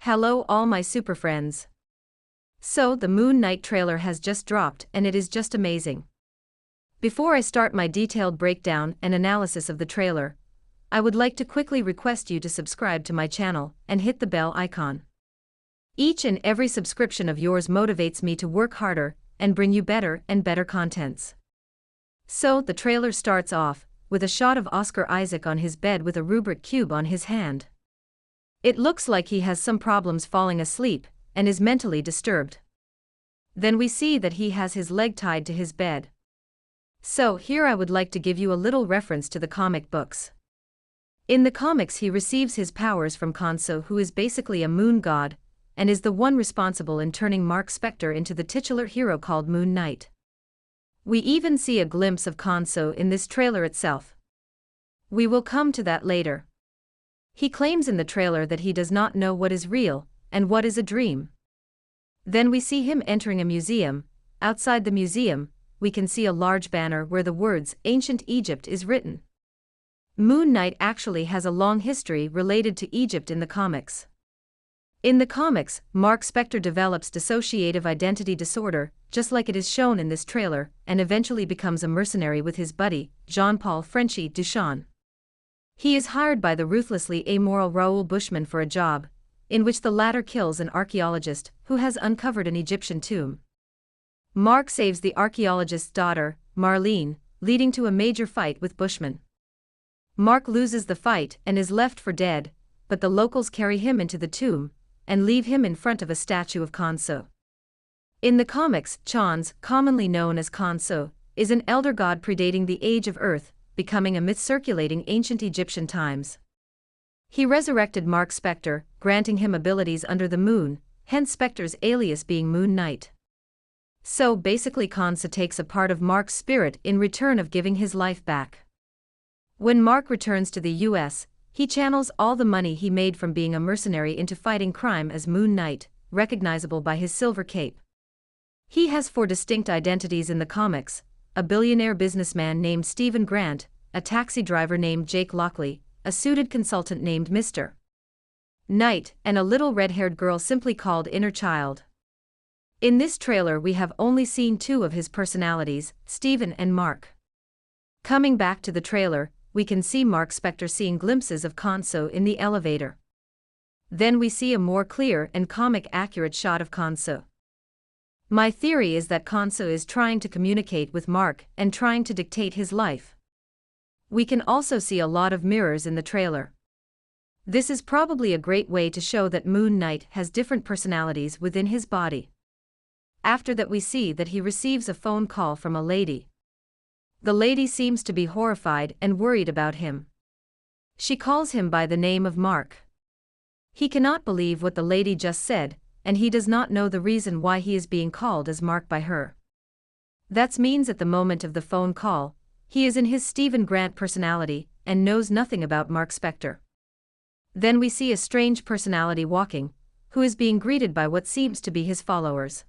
Hello all my super friends. So the Moon Knight trailer has just dropped and it is just amazing. Before I start my detailed breakdown and analysis of the trailer, I would like to quickly request you to subscribe to my channel and hit the bell icon. Each and every subscription of yours motivates me to work harder and bring you better and better contents. So the trailer starts off with a shot of Oscar Isaac on his bed with a Rubik cube on his hand. It looks like he has some problems falling asleep and is mentally disturbed. Then we see that he has his leg tied to his bed. So here I would like to give you a little reference to the comic books. In the comics he receives his powers from Khonshu, who is basically a moon god, and is the one responsible in turning Mark Spector into the titular hero called Moon Knight. We even see a glimpse of Khonshu in this trailer itself. We will come to that later. He claims in the trailer that he does not know what is real and what is a dream. Then we see him entering a museum. Outside the museum, we can see a large banner where the words Ancient Egypt is written. Moon Knight actually has a long history related to Egypt in the comics. In the comics, Mark Spector develops dissociative identity disorder, just like it is shown in this trailer, and eventually becomes a mercenary with his buddy, Jean-Paul Frenchy Duchan. He is hired by the ruthlessly amoral Raoul Bushman for a job, in which the latter kills an archaeologist who has uncovered an Egyptian tomb. Mark saves the archaeologist's daughter, Marlene, leading to a major fight with Bushman. Mark loses the fight and is left for dead, but the locals carry him into the tomb and leave him in front of a statue of Khonshu. In the comics, Chons, commonly known as Khonshu, is an elder god predating the Age of Earth, becoming a myth circulating ancient Egyptian times. He resurrected Mark Spector, granting him abilities under the moon, hence Spector's alias being Moon Knight. So basically Khonshu takes a part of Mark's spirit in return of giving his life back. When Mark returns to the US, he channels all the money he made from being a mercenary into fighting crime as Moon Knight, recognizable by his silver cape. He has 4 distinct identities in the comics: a billionaire businessman named Stephen Grant, a taxi driver named Jake Lockley, a suited consultant named Mr. Knight, and a little red-haired girl simply called Inner Child. In this trailer we have only seen 2 of his personalities, Stephen and Mark. Coming back to the trailer, we can see Mark Spector seeing glimpses of Khonshu in the elevator. Then we see a more clear and comic-accurate shot of Khonshu. My theory is that Khonshu is trying to communicate with Mark and trying to dictate his life. We can also see a lot of mirrors in the trailer. This is probably a great way to show that Moon Knight has different personalities within his body. After that we see that he receives a phone call from a lady. The lady seems to be horrified and worried about him. She calls him by the name of Mark. He cannot believe what the lady just said, and he does not know the reason why he is being called as Mark by her. That means at the moment of the phone call, he is in his Stephen Grant personality and knows nothing about Mark Spector. Then we see a strange personality walking, who is being greeted by what seems to be his followers.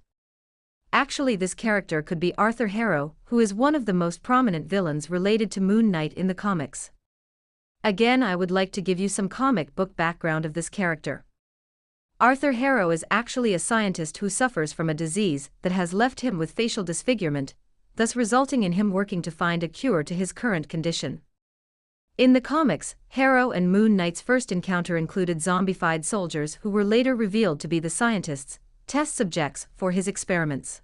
Actually, this character could be Arthur Harrow, who is one of the most prominent villains related to Moon Knight in the comics. Again, I would like to give you some comic book background of this character. Arthur Harrow is actually a scientist who suffers from a disease that has left him with facial disfigurement, thus resulting in him working to find a cure to his current condition. In the comics, Harrow and Moon Knight's first encounter included zombified soldiers who were later revealed to be the scientists, test subjects for his experiments.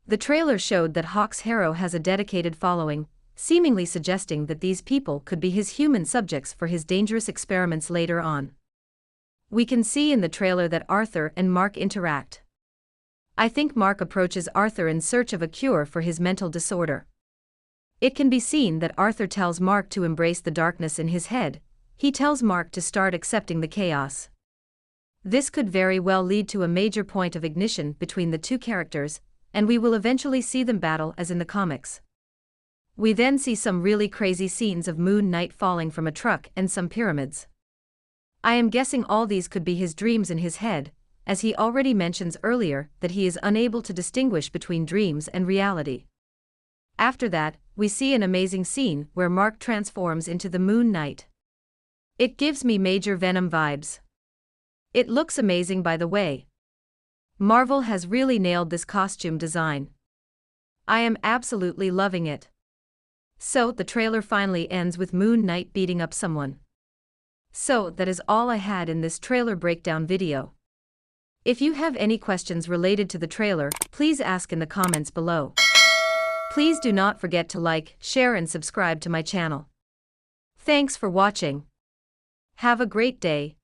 The trailer showed that Hawks Harrow has a dedicated following, seemingly suggesting that these people could be his human subjects for his dangerous experiments later on. We can see in the trailer that Arthur and Mark interact. I think Mark approaches Arthur in search of a cure for his mental disorder. It can be seen that Arthur tells Mark to embrace the darkness in his head. He tells Mark to start accepting the chaos. This could very well lead to a major point of ignition between the 2 characters, and we will eventually see them battle as in the comics. We then see some really crazy scenes of Moon Knight falling from a truck and some pyramids. I am guessing all these could be his dreams in his head, as he already mentions earlier that he is unable to distinguish between dreams and reality. After that, we see an amazing scene where Mark transforms into the Moon Knight. It gives me major Venom vibes. It looks amazing, by the way. Marvel has really nailed this costume design. I am absolutely loving it. So, the trailer finally ends with Moon Knight beating up someone. So, that is all I had in this trailer breakdown video. If you have any questions related to the trailer, please ask in the comments below. Please do not forget to like, share and subscribe to my channel. Thanks for watching. Have a great day.